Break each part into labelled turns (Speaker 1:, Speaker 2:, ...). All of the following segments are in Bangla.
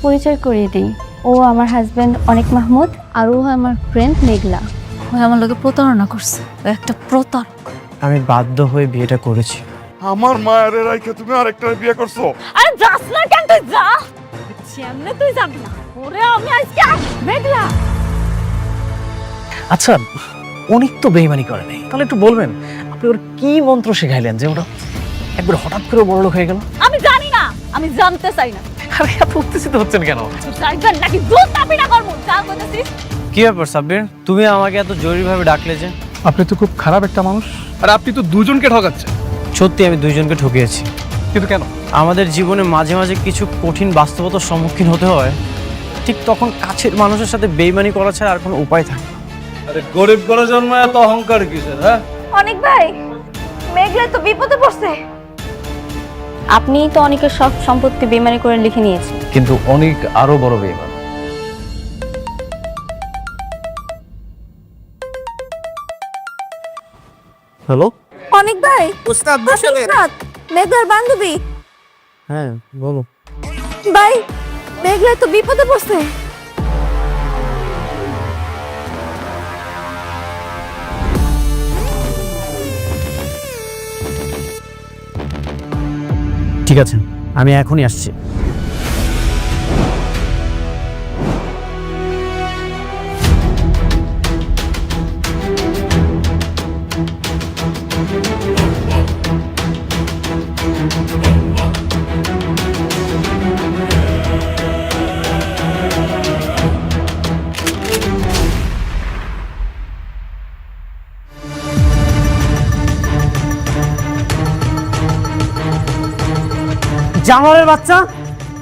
Speaker 1: পরিচয় করিয়ে দিই। ও আমার হাজব্যান্ড অনিক মাহমুদ, আর ও আমার ফ্রেন্ড মেঘলা।
Speaker 2: ও আমার লোকে প্রতারণা করছে, ও একটা প্রতারক।
Speaker 3: আমি বাধ্য হয়ে বিয়েটা করেছি।
Speaker 4: আমার মায়ের রাইখে তুমি আরেকটা বিয়ে করছো?
Speaker 2: আরে যাস না কেন, তুই যা। যেমনে তুই যাবি না, ওরে আমি আজকে মেঘলা।
Speaker 3: আচ্ছা, অনেক তো বেইমানি করে নাই, তাহলে একটু বলবেন আপনি ওর কি মন্ত্র শেখাইলেন যে ওটা একবার হঠাৎ করে বড় লোক হয়ে গেল?
Speaker 2: আমি জানি না, আমি জানতে চাই না।
Speaker 3: আরে এত উত্তেজিত হচ্ছেন কেন?
Speaker 2: যাইবেন নাকি দুধ চাপি না করবো, যা কইতেছিস।
Speaker 3: কি ব্যাপার সাব্বির, তুমি আমাকে এত জরুরিভাবে ডাকলে যে?
Speaker 4: আপনি তো খুব খারাপ একটা মানুষ, আর আপনি তো দুজনকে ঠকাচ্ছেন।
Speaker 3: সত্যি আমি দুইজনকে ঠকিয়েছি,
Speaker 4: কিন্তু কেন?
Speaker 3: আমাদের জীবনে মাঝে মাঝে কিছু কঠিন বাস্তবতার সম্মুখীন হতে হয়, ঠিক তখন কাছের মানুষের সাথে বেইমানি করা ছাড়া আর কোনো উপায় থাকে না।
Speaker 5: আরে গরিব করে জন্মায় এত অহংকার কিসের? হ্যাঁ,
Speaker 2: অনেক ভাই, মেঘলা তো বিপদে পড়ছে।
Speaker 1: আপনি তো অনেকের সব সম্পত্তি বেমানি করে লিখে নিয়েছেন।
Speaker 5: কিন্তু অনেক আরো বড় বেঈমান।
Speaker 3: হ্যালো
Speaker 2: অনেক ভাই,
Speaker 3: উস্তাদ
Speaker 2: মেঘলার বান্ধবী।
Speaker 3: হ্যাঁ বলো।
Speaker 2: ভাই, মেঘলা তো বিপদে পড়ছে।
Speaker 3: ঠিক আছে, আমি এখনই আসছি। জানোয়ারের বাচ্চা,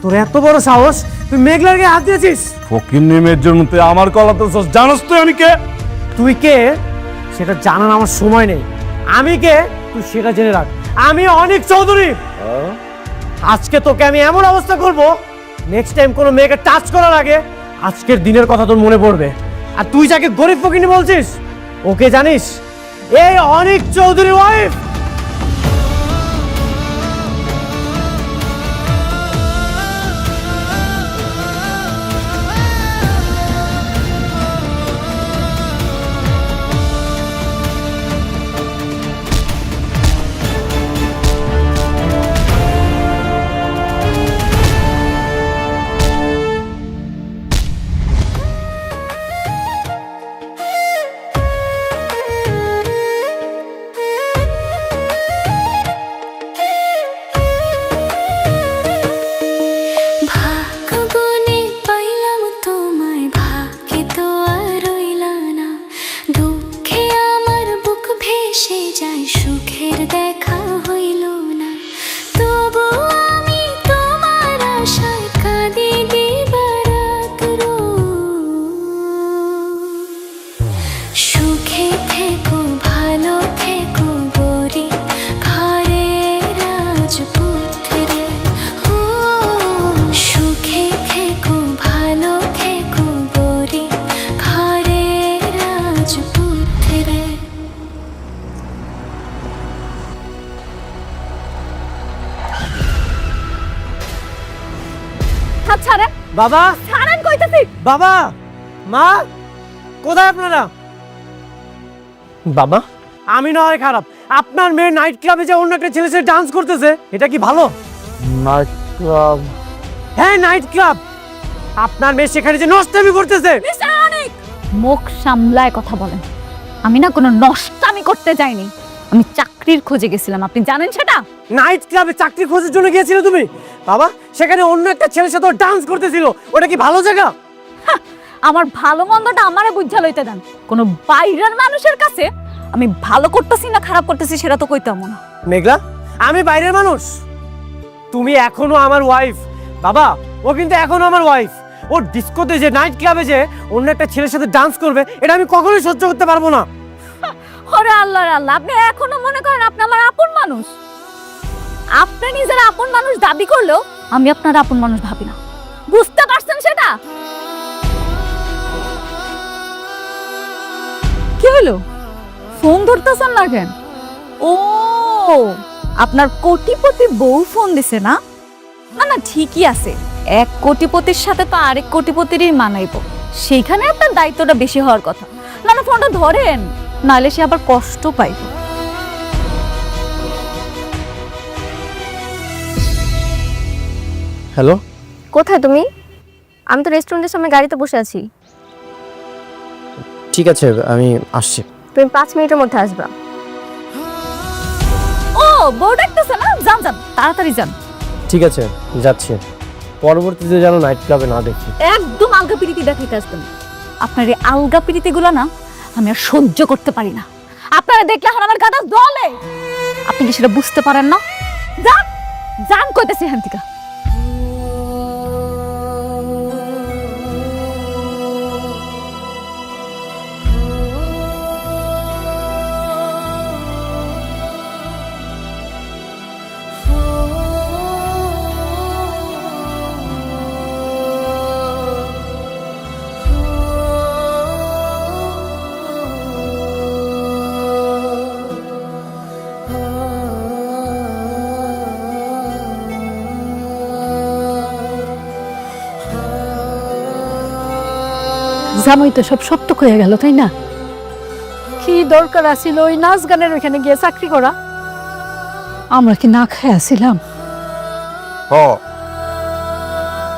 Speaker 3: তোর এত বড় সাহস, তুই মেঘলার গায়ে হাত দিয়েছিস?
Speaker 4: ফকির নেমের জন্য তুই আমার কলাতে জানোস তুই আমি কে?
Speaker 3: তুই কে সেটা জানার আমার সময় নেই। আমি কে তুই সেটা জেনে রাখ। আমি অনিক চৌধুরী। আজকে তোকে আমি এমন অবস্থা করব, নেক্সট টাইম কোনো মেয়েকে টাচ করার আগে আজকের দিনের কথা তোর মনে পড়বে। আর তুই যাকে গরিব ফকিনি বলছিস, ওকে জানিস? এই অনিক চৌধুরী ওয়াইফ। বাবা,
Speaker 2: ছাড়েন কইতাছি।
Speaker 3: বাবা, মা, কোথায় আপনারা? বাবা, আমি না হয় খারাপ, আপনার মেয়ে নাইট ক্লাবে যে অন্য একটা ছেলের সাথে ডান্স করতেছে, এটা কি ভালো?
Speaker 4: Night club?
Speaker 3: হ্যাঁ, নাইট ক্লাব। আপনার মেয়ে সেখানে যে নষ্টামি করতেছে।
Speaker 2: মিস্টার অনিক, মুখ সামলায় কথা বলেন। আমি না কোনো নষ্টামি করতে যাইনি, আমি চাকরির খোঁজে গেছিলাম। আপনি জানেন সেটা?
Speaker 3: নাইট ক্লাবে চাকরি খোঁজার জন্য গিয়েছিলে তুমি? বাবা, সেখানে অন্য একটা ছেলের সাথে ডান্স করতেছিল, ওটা কি ভালো জায়গা?
Speaker 2: আমার ভালো মন্দটা আমারে বুঝা লইতে দেন। কোনো বাইরের মানুষের কাছে আমি ভালো করতেছি না খারাপ করতেছি সেটা তো কইতাম না।
Speaker 3: মেঘলা, আমি বাইরের মানুষ, তুমি এখনো আমার ওয়াইফ। বাবা, ও কিন্তু এখনো আমার ওয়াইফ। ও ডিস্কোতে যে নাইট ক্লাবে যে অন্য একটা ছেলের সাথে ডান্স করবে, এটা আমি কখনোই সহ্য করতে পারবো না।
Speaker 2: ওরে আল্লাহ রে আল্লাহ, আপনি এখনো মনে করেন আপনি আমার আপন মানুষ? আপনি নিজের আপন মানুষ দাবি করলেও আমি আপনার আপন মানুষ ভাবি না, বুঝতে পারছেন সেটা? কি হলো, ফোন ধরতেছেন না কেন? ও, আপনার কোটিপতি বউ ফোন দিছে না? না না, ঠিকই আছে, এক কোটিপতির সাথে তো আরেক কোটিপতিরই মানাইব, সেইখানে আপনার দায়িত্বটা বেশি হওয়ার কথা। না না, ফোনটা ধরেন, নাহলে সে আবার কষ্ট পাইব।
Speaker 3: হ্যালো,
Speaker 1: কোথায় তুমি? আমি তো রেস্টুরেন্টের সামনে গাড়িতে বসে আছি।
Speaker 3: ঠিক আছে আমি আসছি।
Speaker 1: তুমি 5 মিনিটের মধ্যে আসবা।
Speaker 2: ও, বউ ডাকতেছে না? যান যান, তাড়াতাড়ি যান।
Speaker 3: ঠিক আছে যাচ্ছি, পরবর্তীতে যেন নাইট ক্লাবে না দেখি।
Speaker 2: একদম আলগা পিরিতি দেখাইতে আসবেন। আপনার এই আলগা পিরিতিগুলো না আমি আর সহ্য করতে পারি না। আপনারা দেখলে এখন আমার গাটা জ্বলে। আপনি কি সেটা বুঝতে পারেন না? যান যান, কইতেছি এখান থেকে।
Speaker 6: জামাই তো সব সত্য হয়ে গেল, তাই না? কি দরকার আছিল ওই নাচ গানের ওইখানে গিয়ে চাকরি করা? আমরা কি না খেয়ে আসছিলাম?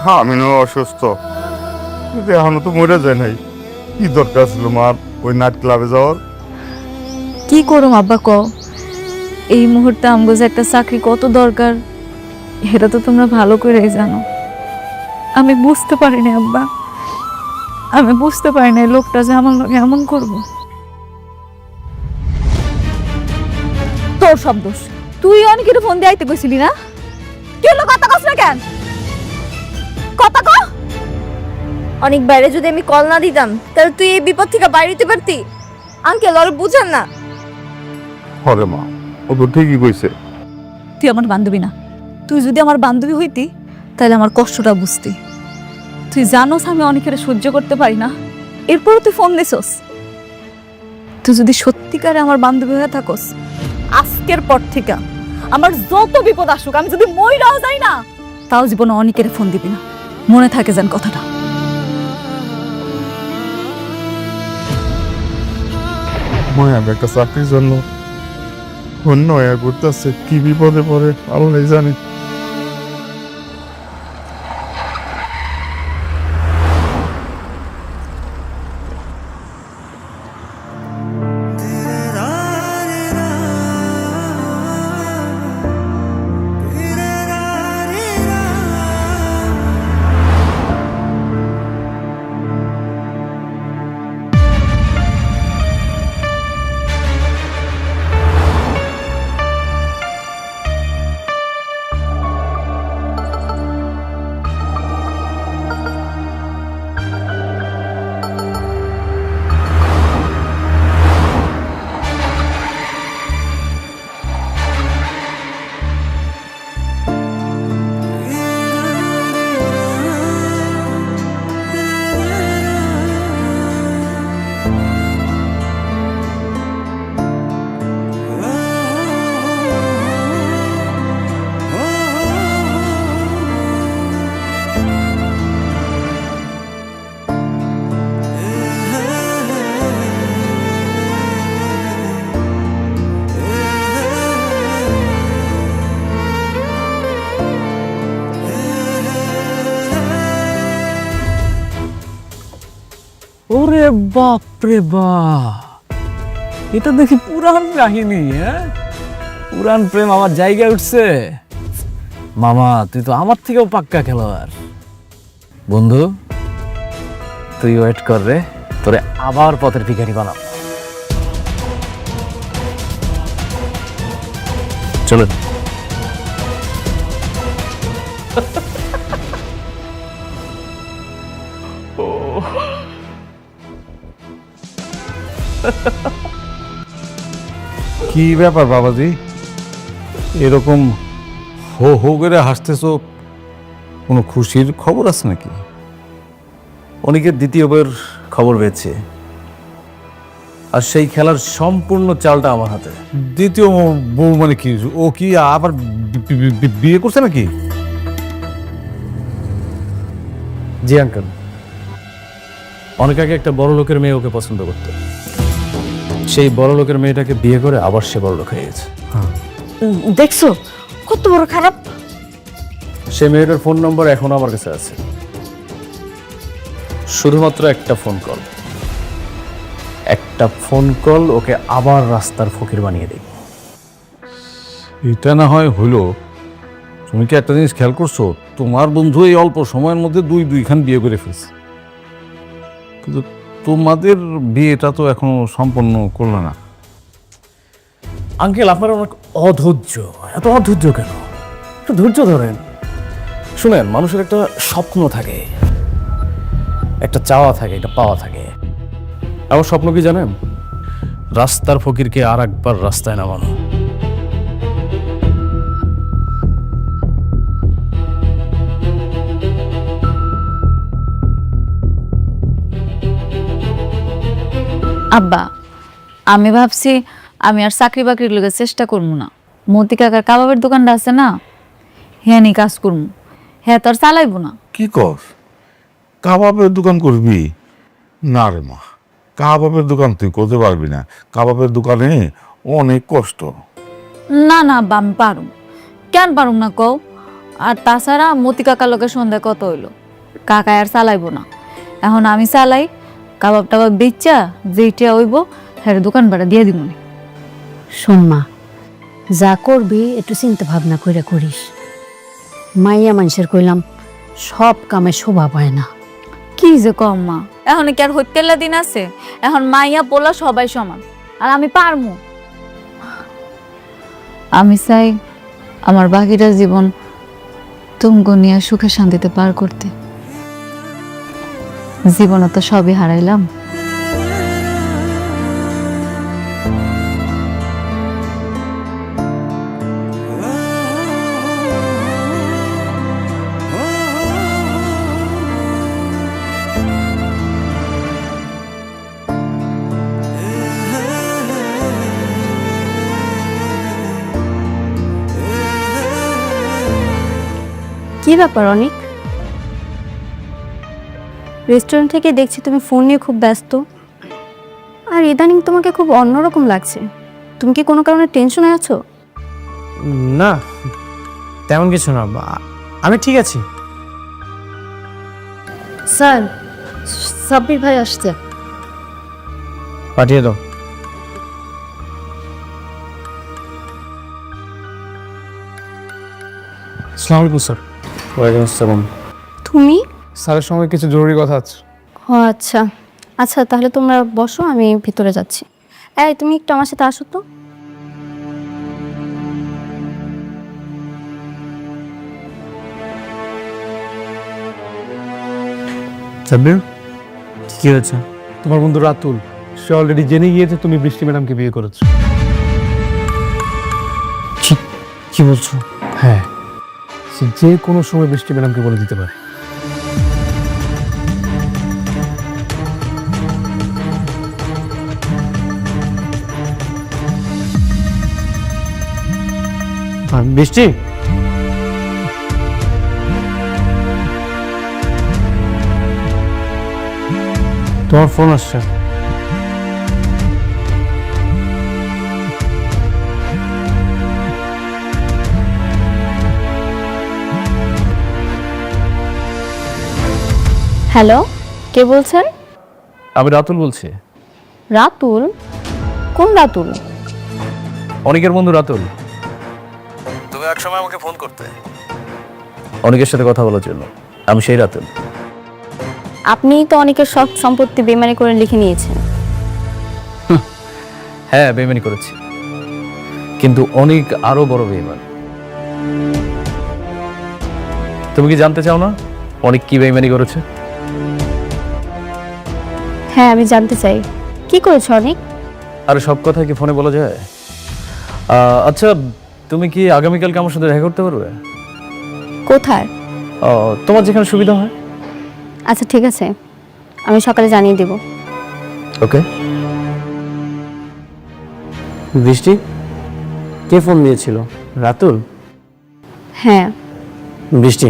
Speaker 4: হ্যাঁ, আমি অসুস্থ, কিন্তু এখনো তো মরে যায় নাই। কি দরকার ছিল মার ওই নাইট ক্লাবে যাওয়ার?
Speaker 2: কি করুম আব্বা, ক এই মুহূর্তে আমগো যে একটা চাকরি কত দরকার এটা তো তোমরা ভালো করেই জানো। আমি বুঝতে পারিনি আব্বা, আমি বুঝতে পারি না লোকটা যে আমার লগে এমন করবো। তোর সব দোষ, তুই অনেকের ফোন দিয়ে আইতে কইছিলি না? কি হলো, কথা কস না কেন? কথা ক।
Speaker 1: অনেক বাইরে যদি আমি কল না দিতাম তাহলে তুই এই বিপদ থেকে বাইরে হতে পারতি। আঙ্কেল আর বুঝেন না।
Speaker 4: হরে মা, ও তো ঠিকই কইছে।
Speaker 2: তুই আমার বান্ধবী না, তুই যদি আমার বান্ধবী হইতি তাহলে আমার কষ্টটা বুঝতি। তুই জানোস আমি অনেকের সহ্য করতে পারি না, এরপরও তুই ফোন দিছস। তুই যদি সত্যিকারে আমার বান্ধবী হয়ে থাকস, আজকের পর থেকে আমার যত বিপদ আসুক, আমি যদি মইরাও যাই না, তাও জীবনে অনেকের ফোন দিবি না। মনে থাকে যেন কথাটা।
Speaker 4: মায়া একটা চাকরির জন্য অন্য হয়ে ঘুরতেছে, কি বিপদে পড়ে আল্লাহ জানে।
Speaker 5: ওরে বাপ রে বাপ, এটা দেখি পুরান কাহিনী। হ্যাঁ, পুরান প্রেম আমার জায়গায় উঠছে। মামা, তুই তো আমার থেকেও পাক্কা খেলোয়াড়। বন্ধু, তুই ওয়েট কর রে, তোরে আবার পথের ভিখারি বানাবো। চলেন।
Speaker 4: কি ব্যাপার বাবাজি, এরকম হো হো করে হাসতেছো? কোনো খুশির খবর আছে নাকি?
Speaker 5: অনেকের দ্বিতীয় বইয়ের খবর পেয়েছে, আর সেই খেলার সম্পূর্ণ চালটা আমার হাতে।
Speaker 4: দ্বিতীয় বউ মানে কি? ও কি আবার বিয়ে করছে নাকি?
Speaker 5: জি আঙ্কেল, অনেক আগে একটা বড় লোকের মেয়ে ওকে পছন্দ করতো। সেই বড় লোকের মেয়েটাকে বিয়ে করে আবার সে বড় লোক হয়ে গেছে।
Speaker 2: দেখছো কত বড় খারাপ।
Speaker 5: সে মেয়েটার ফোন নম্বর এখনো আমার কাছে আছে। শুধুমাত্র একটা ফোন কল ওকে আবার রাস্তার ফকির বানিয়ে দেয়।
Speaker 7: এটা না হয় হইলো, তুমি কি একটা জিনিস খেয়াল করছো? তোমার বন্ধু এই অল্প সময়ের মধ্যে দুইখান বিয়ে করে ফেলছে, কিন্তু তোমাদের বিয়েটা তো এখনো সম্পন্ন করলো না।
Speaker 5: আঙ্কেল, আপনার অনেক অধৈর্য। এত অধৈর্য কেন? একটু ধৈর্য ধরেন। শুনেন, মানুষের একটা স্বপ্ন থাকে, একটা চাওয়া থাকে, একটা পাওয়া থাকে। আমার স্বপ্ন কি জানেন? রাস্তার ফকিরকে আর একবার রাস্তায় নামানো।
Speaker 2: আব্বা, আমি ভাবছি আমি আর চাকরি বাকরির লগে চেষ্টা করবো না। মতি কাকার কাবাবের দোকানটা আছে না, হ্যাঁ নি কাজ করবো। হ্যাঁ তো আর চালাইবো না।
Speaker 7: কি কর, কাবাবের দোকান করবি? না রে মা, কাবাবের দোকান তুই করতে পারবি না। কাবাবের দোকানে অনেক কষ্ট।
Speaker 2: না না আব্বা, আমি পারুম। কেন পারুম না কও? আর তাছাড়া মতি কাকার লগে সন্ধ্যা কত হইলো, কাকা আর চালাইবো না। এখন আমি চালাই, কাবাব টাবাব বেচা যেইটা হইব হ্যাঁ দোকান ভাড়া দিয়ে দিব।
Speaker 6: শোন মা, যা করবি একটু চিন্তা ভাবনা করে করিস। মাইয়া মানুষের কইলাম সব কামে শোভা পায় না।
Speaker 2: কি যে কম মা, এখন কি আর হইতেলা দিন আছে? এখন মাইয়া পোলা সবাই সমান, আর আমি পারমু। আমি চাই আমার বাকিটা জীবন তুমগো নিয়ে সুখে শান্তিতে পার করতে। জীবনে তো সবই হারাইলাম।
Speaker 1: কি ব্যাপার অনেক? রেস্টুরেন্ট থেকে দেখছি তুমি ফোন নিয়ে খুব ব্যস্ত, আর ইদানিং তোমাকে খুব অন্যরকম লাগছে। তুমি কি কোনো কারণে টেনশনে আছো?
Speaker 3: না, তেমন কিছু না, আমি ঠিক আছি।
Speaker 6: স্যার, সাব্বির ভাই আসছে।
Speaker 3: পাঠিয়ে দাও।
Speaker 8: আসসালামু আলাইকুম স্যার।
Speaker 5: ওয়ালাইকুম আসসালাম।
Speaker 1: তুমি?
Speaker 8: স্যারের সঙ্গে কিছু জরুরি কথা আছে।
Speaker 1: ও আচ্ছা আচ্ছা, তাহলে তোমরা বসো, আমি ভিতরে যাচ্ছি। এই তুমি একটু আমার সাথে আসো তো।
Speaker 3: সাব্বির, কি হয়েছে?
Speaker 8: তোমার বন্ধু রাতুল, সে অলরেডি জেনে গিয়েছে তুমি বৃষ্টি ম্যাডামকে বিয়ে করেছো।
Speaker 3: কি বলছো?
Speaker 8: হ্যাঁ, সে যে কোনো সময় বৃষ্টি ম্যাডামকে বলে দিতে পারে।
Speaker 3: বৃষ্টি, তোমার ফোন আসছে।
Speaker 1: হ্যালো, কে বলছেন?
Speaker 5: আমি রাতুল বলছি।
Speaker 1: রাতুল? কোন রাতুল?
Speaker 5: অনেকের বন্ধু রাতুল। তুমি এক সময় আমাকে ফোন করতে অনেকের সাথে কথা বলার জন্য। আমি সেই রাতুল।
Speaker 1: আপনি তো অনেকের সব সম্পত্তি বেমানি করে লিখে নিয়েছেন।
Speaker 5: হ্যাঁ, বেইমানি করেছি, কিন্তু অনেক আরো বড় বেইমান। তুমি কি জানতে চাও না অনেক কি বেইমানি করেছে?
Speaker 1: হ্যাঁ, আমি জানতে চাই কি করেছো অনেক।
Speaker 5: আর সব কথা কি ফোনে বলা যায়? আচ্ছা, তুমি কি আগামীকালকে আমার সাথে দেখা করতে পারবে?
Speaker 1: কোথায়?
Speaker 5: তোমার যেখানে সুবিধা হয়।
Speaker 1: আচ্ছা ঠিক আছে, আমি সকালে জানিয়ে দেব।
Speaker 5: ওকে।
Speaker 3: বৃষ্টি, কে ফোন দিয়েছিল? রাতুল?
Speaker 1: হ্যাঁ।
Speaker 3: বৃষ্টি,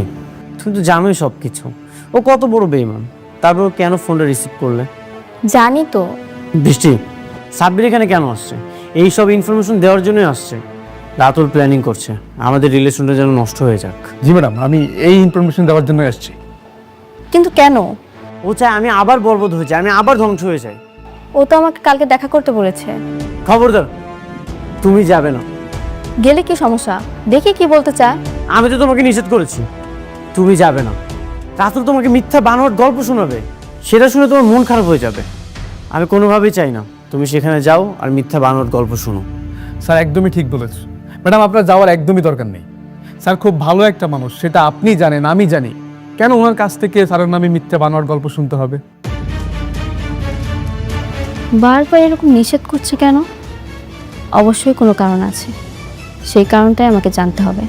Speaker 3: তুমি তো জানোই সব কিছু। ও ও কত বড় বেইমান, তারপর ও কেন ফোনটা রিসিভ করলে?
Speaker 1: জানি তো।
Speaker 3: বৃষ্টি, সাব্বির এখানে কেন আসছে? এই সব ইনফরমেশন দেওয়ার জন্যই আসছে। রাতুল প্ল্যানিং করছে আমাদের রিলেশনটা যেন নষ্ট হয়ে যাক।
Speaker 8: জি ম্যাডাম, আমি এই ইনফরমেশন দেওয়ার জন্য আসছি।
Speaker 1: কিন্তু কেন?
Speaker 3: ও চায় আমি আবার বরবাদ হয়ে যাই, আমি আবার ধ্বংস হয়ে যাই।
Speaker 1: ও তো আমাকে কালকে দেখা করতে বলেছে।
Speaker 3: খবরদার, তুমি যাবে না।
Speaker 1: গেলে কি সমস্যা? দেখি কি বলতে চায়।
Speaker 3: আমি তো তোমাকে নিষেধ করেছি, তুমি যাবে না। রাতুল তোমাকে মিথ্যা বানোয়ার গল্প শোনাবে, সেটা শুনে তোমার মন খারাপ হয়ে যাবে। আমি কোনোভাবেই চাই না তুমি সেখানে যাও আর মিথ্যা বানোয়ার গল্প শোনো।
Speaker 8: স্যার একদমই ঠিক বলেছ ম্যাডাম, আপনার যাওয়ার একদমই দরকার নেই। স্যার খুব ভালো একটা মানুষ, সেটা আপনি জানেন, আমি জানি। কেন ওনার কাছ থেকে স্যারের নামে মিথ্যা বানোয়ার গল্প শুনতে হবে?
Speaker 1: বারবার এরকম নিষেধ করছে কেন? অবশ্যই কোনো কারণ আছে, সেই কারণটাই আমাকে জানতে হবে।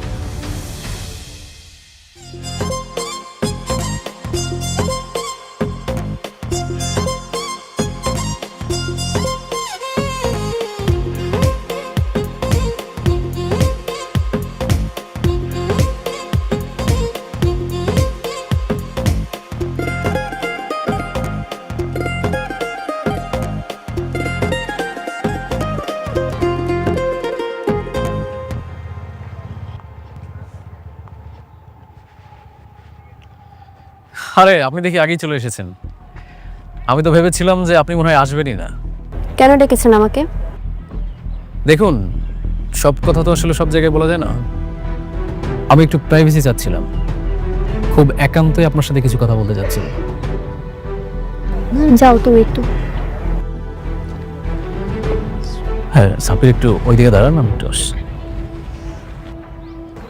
Speaker 5: আরে আপনি দেখি আগেই চলে এসেছেন। আমি তো ভেবেছিলাম যে আপনি মনে হয় আসবেনই না।
Speaker 1: কেন ডেকেছেন আমাকে?
Speaker 5: দেখুন, সব কথা তো আসলে সব জায়গায় বলা যায় না। আমি একটু প্রাইভেসি চাচ্ছিলাম, খুব একান্তই আপনার সাথে কিছু কথা বলতে চাচ্ছিলাম।
Speaker 1: যাও তুমি একটু।
Speaker 5: হ্যাঁ, সাপির একটু ওইদিকে দাঁড়ান, আমি একটু আসছি।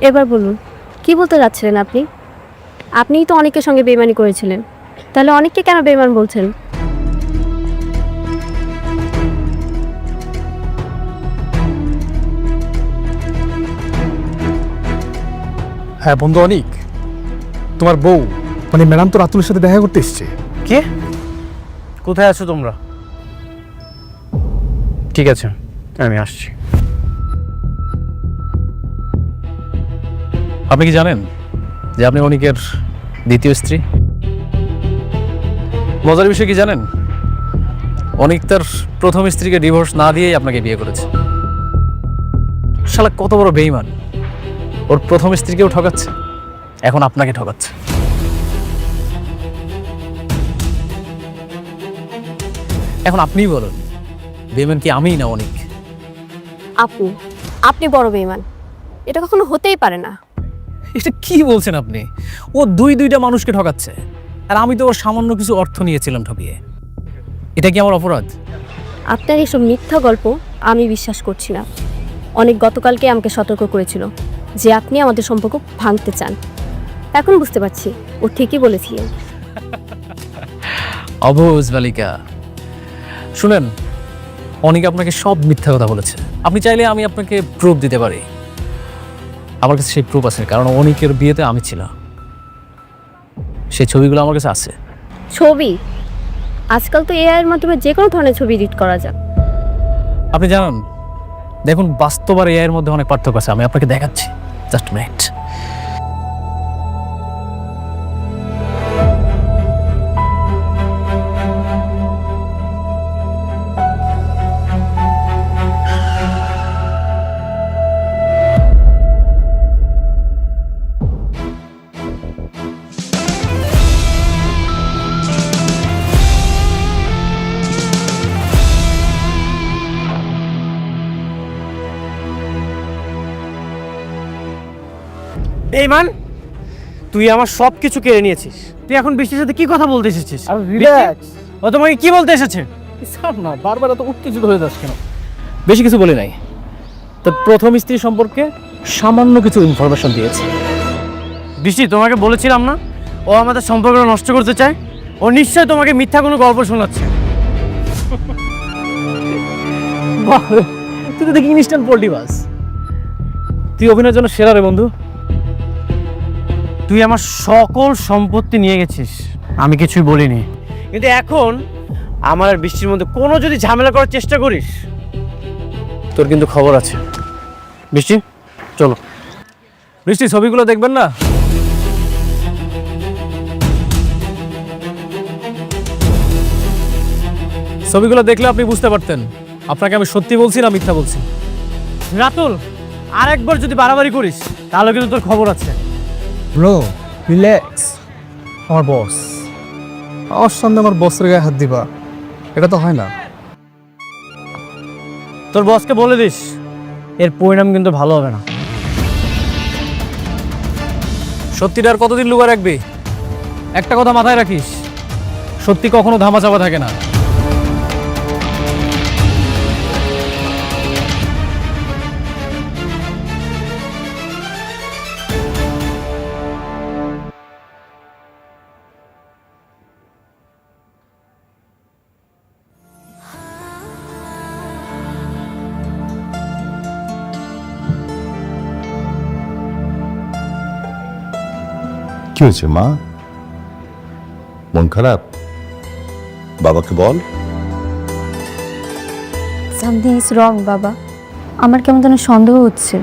Speaker 1: এবার বলুন, কি বলতে যাচ্ছিলেন আপনি? আপনিই তো অনেকের সঙ্গে বেইমানি করেছিলেন, তাহলে অনেককে কেন বেইমান বলছেন?
Speaker 8: হ্যাঁ বন্ধু অনিক, তোমার বউ মানে ম্যাডাম তো রাতুলের সাথে দেখা করতে এসছে।
Speaker 3: কে? কোথায় আছো তোমরা? ঠিক আছে, আমি আসছি।
Speaker 5: আপনি কি জানেন যে আপনি অনিকের দ্বিতীয় স্ত্রী? মজার বিষয় কি জানেন, অনিক তার প্রথম স্ত্রীকে ডিভোর্স না দিয়েই আপনাকে বিয়ে করেছে। শালা কত বড় বেঈমান! ওর প্রথম স্ত্রীকেও ঠকাচ্ছে, এখন আপনাকে ঠকাচ্ছে। এখন আপনিই বলুন, বেঈমান কি আমিই না অনিক?
Speaker 1: আপনি বড় বেইমান, এটা কখনো হতেই পারে না।
Speaker 5: এটা কি বলছেন আপনি? ও দুইটা মানুষকে ঠকাচ্ছে, আর আমি তো ওর সামান্য কিছু অর্থ নিয়েছিলাম ঠকিয়ে। এটা কি আমার অপরাধ?
Speaker 1: আপনার এইসব মিথ্যা গল্প আমি বিশ্বাস করছি না। অনেক গতকালকে আমাকে সতর্ক করেছিল যে আপনি আমাদের সম্পর্ক ভাঙতে চান। এখন বুঝতে পারছি ও ঠিকই বলেছিলেন।
Speaker 5: অবুঝ বালিকা। শুনেন, অনেক আপনাকে সব মিথ্যা কথা বলেছে। আপনি চাইলে আমি আপনাকে প্রুফ দিতে পারি। আমার কাছে সেই প্রুফ আছে, কারণ অনেকের বিয়েতে আমি ছিলাম। সেই ছবিগুলো আমার কাছে আছে।
Speaker 1: ছবি? আজকাল তো এআই এর মাধ্যমে যে কোনো ধরনের ছবি এডিট করা যায়।
Speaker 5: আপনি জানেন, দেখুন বাস্তব আর এআই এর মধ্যে অনেক পার্থক্য আছে। আমি আপনাকে দেখাচ্ছি, জাস্ট মিনিট।
Speaker 3: বেঈমান, তুই আমার সব কিছু কেড়ে নিয়েছিস। তুই এখন বৃষ্টির সাথে কি কথা বলতে এসেছিস?
Speaker 8: রিল্যাক্স
Speaker 3: ও তোমাকে কি বলতে এসেছে?
Speaker 8: স্যার, না বারবার এত উত্তেজিত হয়ে যাস কেন?
Speaker 5: বেশি কিছু বলি নাই, তো প্রথম স্ত্রী সম্পর্কে সামান্য কিছু ইনফরমেশন দিয়েছে।
Speaker 3: বৃষ্টি, তোমাকে বলেছিলাম না ও আমাদের সম্পর্কটা নষ্ট করতে চায়? ও নিশ্চয় তোমাকে মিথ্যা কোনো গল্প শোনাচ্ছে।
Speaker 5: তুই তো দেখি ইনস্ট্যান্ট পোল্ট্রি বাস। তুই অভিনয়ের জন্য সেরা রে বন্ধু।
Speaker 3: তুই আমার সকল সম্পত্তি নিয়ে গেছিস, আমি কিছুই বলিনি। কিন্তু এখন আমার আর বৃষ্টির মধ্যে কোনো যদি ঝামেলা করার চেষ্টা করিস, তোর কিন্তু খবর আছে। বৃষ্টি, চলো।
Speaker 5: বৃষ্টি, ছবিগুলো দেখবেন না?
Speaker 8: ছবিগুলো দেখলে আপনি বুঝতে পারতেন আপনাকে আমি সত্যি বলছি না মিথ্যা বলছি।
Speaker 3: রাতুল, আরেকবার যদি বাড়াবাড়ি করিস তাহলে কিন্তু তোর খবর আছে।
Speaker 8: ব্রো রিল্যাক্স, আমার বস, আমার সামনে আমার বসের গায়ে হাত দিবা, এটা তো হয় না।
Speaker 3: তোর বসকে বলে দিস এর পরিণাম কিন্তু ভালো হবে না।
Speaker 8: সত্যিটা আর কতদিন লুকা রাখবি? একটা কথা মাথায় রাখিস, সত্যি কখনো ধামাচাপা থাকে না।
Speaker 9: কি হয়েছে মা? মন খারাপ? বাবাকে বল।
Speaker 1: সামথিং ইজ রং বাবা, আমার কেমন যেন সন্দেহ হচ্ছে।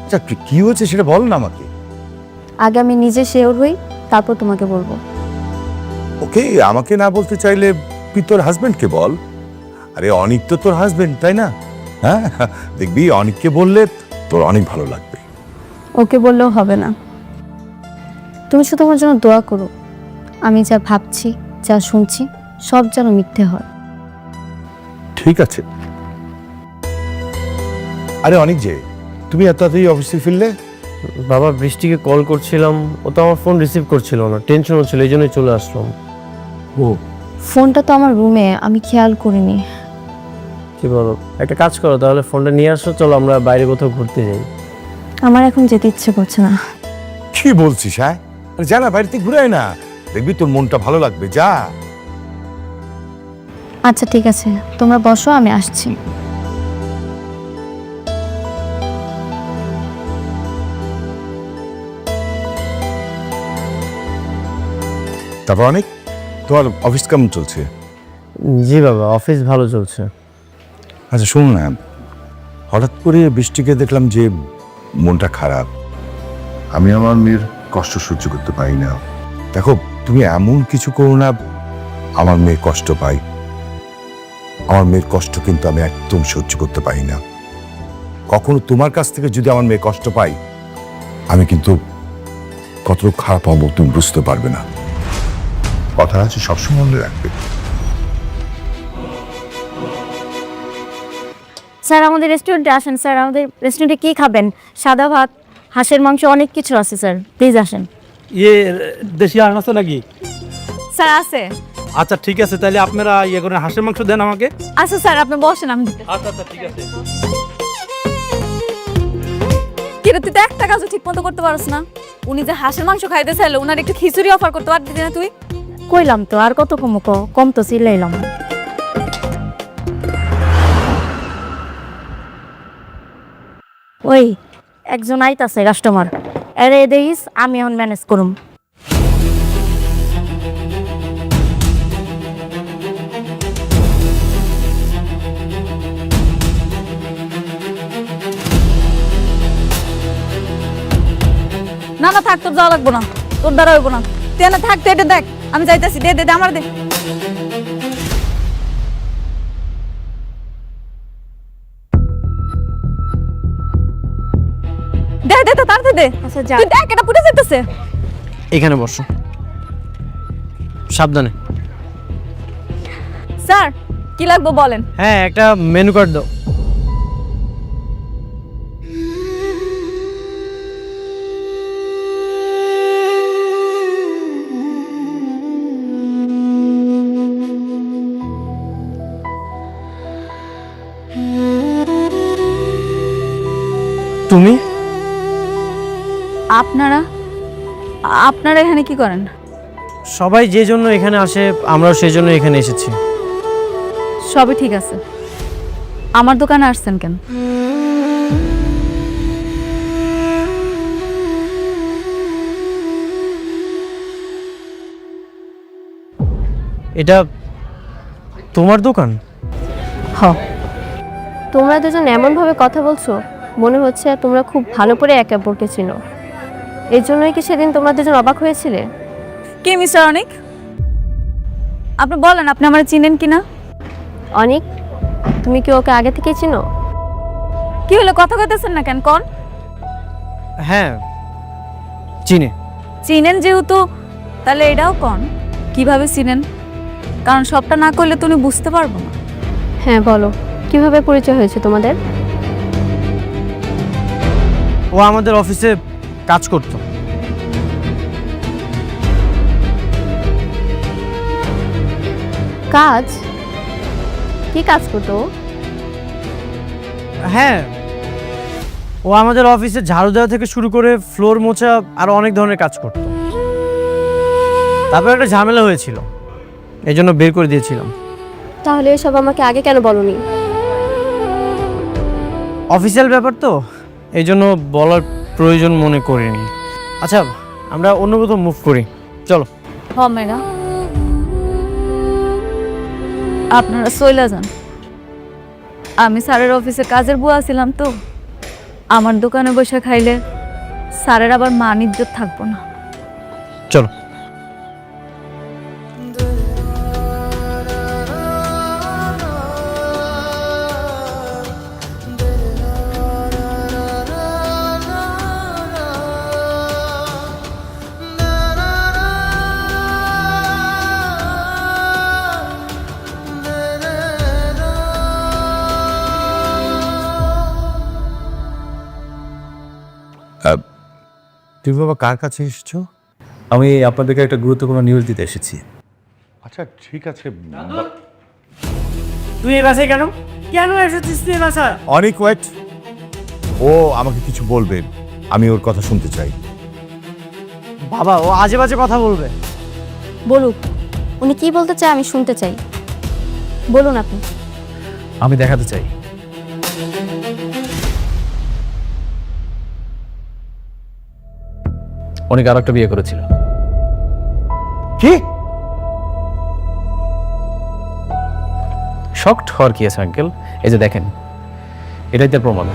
Speaker 9: আচ্ছা কি হয়েছে সেটা বল না আমাকে।
Speaker 1: আগে আমি নিজে শিওর হই, তারপর তোমাকে বলবো।
Speaker 9: ওকে, আমাকে না বলতে চাইলে তুই তোর হাজবেন্ডকে বল। আরে অনিক তো তোর হাজবেন্ড, তাই না? হ্যাঁ, দেখবি অনিককে বললে তোর অনেক ভালো লাগবে।
Speaker 1: ওকে বললেও হবে না, তুমি শুধু আমার জন্য দোয়া করো। আমি যা ভাবছি, যা শুনছি, সব যেন মিথ্যে হয়।
Speaker 9: ঠিক আছে। আরে অনিক যে, তুমি এত তাড়াতাড়ি অফিসে ফিরলে?
Speaker 3: বাবা, বৃষ্টিকে কল করছিলাম, ও তো আমার ফোন রিসিভ করছিল না, টেনশন হচ্ছিল, এই জন্যই চলে আসলাম।
Speaker 9: ও
Speaker 1: ফোনটা তো আমার রুমে, আমি খেয়াল করিনি।
Speaker 3: কি বলো, একটা কাজ করো তাহলে, ফোনটা নিয়ে আসো, চলো আমরা বাইরে কোথাও ঘুরতে যাই।
Speaker 1: আমার এখন যেতে ইচ্ছে করছে না।
Speaker 9: কি বলছিস? হ্যাঁ, আরে যা না, বাড়িতে ঘুরে আয় না, দেখবি তোর মনটা ভালো লাগবে। যা।
Speaker 1: আচ্ছা ঠিক আছে, তোমরা বসো, আমি আসছি।
Speaker 9: তারপর অনেক, তোমার অফিস কেমন চলছে?
Speaker 3: জি বাবা, অফিস ভালো চলছে।
Speaker 9: আচ্ছা শোন না, হঠাৎ করে বৃষ্টিকে দেখলাম যে মনটা খারাপ। আমি আমার মেয়ের কষ্ট সহ্য করতে পারি না। দেখো, তুমি এমন কিছু করো না আমার মেয়ে কষ্ট পাই। আমার মেয়ের কষ্ট কিন্তু আমি একদম সহ্য করতে পারি না। কখনো তোমার কাছ থেকে যদি আমার মেয়ে কষ্ট পাই, আমি কিন্তু কত খারাপ হবো তুমি বুঝতে পারবে না। কথা আছে, সবসময় মনে রাখবে।
Speaker 10: স্যার আমাদের রেস্টুরেন্টে আসেন। স্যার আমাদের রেস্টুরেন্টে কী খাবেন? সাদা ভাত, হাঁসের মাংস, অনেক কিছু আছে স্যার, প্লিজ আসেন।
Speaker 3: দেশি হাঁস আছে নাকি?
Speaker 2: স্যার আছে।
Speaker 3: আচ্ছা ঠিক আছে, তাহলে আপনারা করেন, হাঁসের মাংস দেন আমাকে।
Speaker 2: আচ্ছা স্যার, আপনি বসেন, আমি দিতে।
Speaker 3: আচ্ছা আচ্ছা ঠিক আছে।
Speaker 2: কিন্তু তুই তো একটা কাজও ঠিক মতো করতে পারস না। উনি যে হাঁসের মাংস খাইতে চাইলো, উনার একটু খিচুড়ি অফার করতে পারতি না তুই?
Speaker 10: কইলাম তো, আর কত কম তো চিল্লাইলাম। ওই একজন আইতাছে কাস্টমার, এরে দেইস, আমি এখন ম্যানেজ করুম।
Speaker 2: না না থাক, তোর যাওয়া লাগবো না, তোর দ্বারা হইব না। তুই না থাক, তুই এটা দেখ, আমি যাইতাছি। দে দে দে, আমার দে। দে দে তো, তাড়াতাড়ি দে।
Speaker 1: আচ্ছা যা।
Speaker 2: তুই দেখ, এটা পুড়ে যেতেছে।
Speaker 3: এখানে বসো, সাবধানে।
Speaker 2: স্যার কি লাগবে বলেন?
Speaker 3: হ্যাঁ, একটা মেনু কার্ড দাও। তুমি?
Speaker 2: আপনারা আপনারা এখানে কি করেন?
Speaker 3: সবাই যে জন্য এখানে আসে, আমরাও সেই জন্য এখানে এসেছি।
Speaker 2: সবই ঠিক আছে, আমার দোকানে আসছেন কেন?
Speaker 3: এটা তোমার দোকান?
Speaker 1: হ, তোমরা দুজন এমনভাবে কথা বলছো, মনে হচ্ছে তোমরা খুব ভালো করে একে অপরকে চিনো। এই জন্যই কি সেদিন তোমরা দুজন অবাক হয়েছিলে?
Speaker 2: কি মিস্টার অনিক, আপনি বলেন, আপনি আমার চিনেন কিনা?
Speaker 1: অনেক, তুমি কি ওকে আগে থেকেই চিনো?
Speaker 2: কি হলো, কথা কইতেছেন না কেন? কোন
Speaker 3: হ্যাঁ, চিনি।
Speaker 2: চিনেন যেহেতু, তাহলে এটাও কোন কিভাবে চিনেন? কারণ সবটা না করলে তুমি বুঝতে পারবো না।
Speaker 1: হ্যাঁ বলো, কিভাবে পরিচয় হয়েছে তোমাদের?
Speaker 3: ও আমাদের অফিসে কাজ করতো।
Speaker 1: কাজ? কি কাজ করতো ও?
Speaker 3: হ্যাঁ, ও আমাদের অফিসে ঝাড়ু দেওয়া থেকে শুরু করে ফ্লোর মোছা আর অনেক ধরনের কাজ করতো। তারপর একটা ঝামেলা হয়েছিল, এই জন্য বের করে দিয়েছিলাম।
Speaker 1: তাহলে এসব আমাকে আগে কেন বলনি?
Speaker 3: অফিসিয়াল ব্যাপার তো, এই জন্য বলার প্রয়োজন মনে করিনি। আচ্ছা, আমরা অন্য কোথাও মুভ করি, চলো।
Speaker 2: হ মেয়েরা, আপনারা চইলা যান। আমি স্যারের অফিসে কাজের বুয়া ছিলাম তো, আমার দোকানে বসে খাইলে স্যারের আবার মান ইজ্জত থাকবো না।
Speaker 3: চলো।
Speaker 9: তুমি বাবা কার কাছে এসেছো?
Speaker 5: আমি আপনাদেরকে একটা গুরুত্বপূর্ণ নিউজ দিতে এসেছি।
Speaker 9: আচ্ছা ঠিক আছে।
Speaker 3: তুই এই বাসায় কেন কেন এসেছিস তুই এই বাসায়?
Speaker 9: অনেক ওয়েট, ও আমাকে কিছু বলবে, আমি ওর কথা শুনতে চাই।
Speaker 3: বাবা, ও আজে বাজে কথা বলবে।
Speaker 1: বলুক, উনি কি বলতে চায় আমি শুনতে চাই। বলুন আপনি।
Speaker 5: আমি দেখাতে চাই। অনেক আর একটা বিয়ে করেছিল।
Speaker 3: কি?
Speaker 5: শকড হওয়ার কি আছে আঙ্কেল? এই যে দেখেন, এটাই তার প্রমাণ।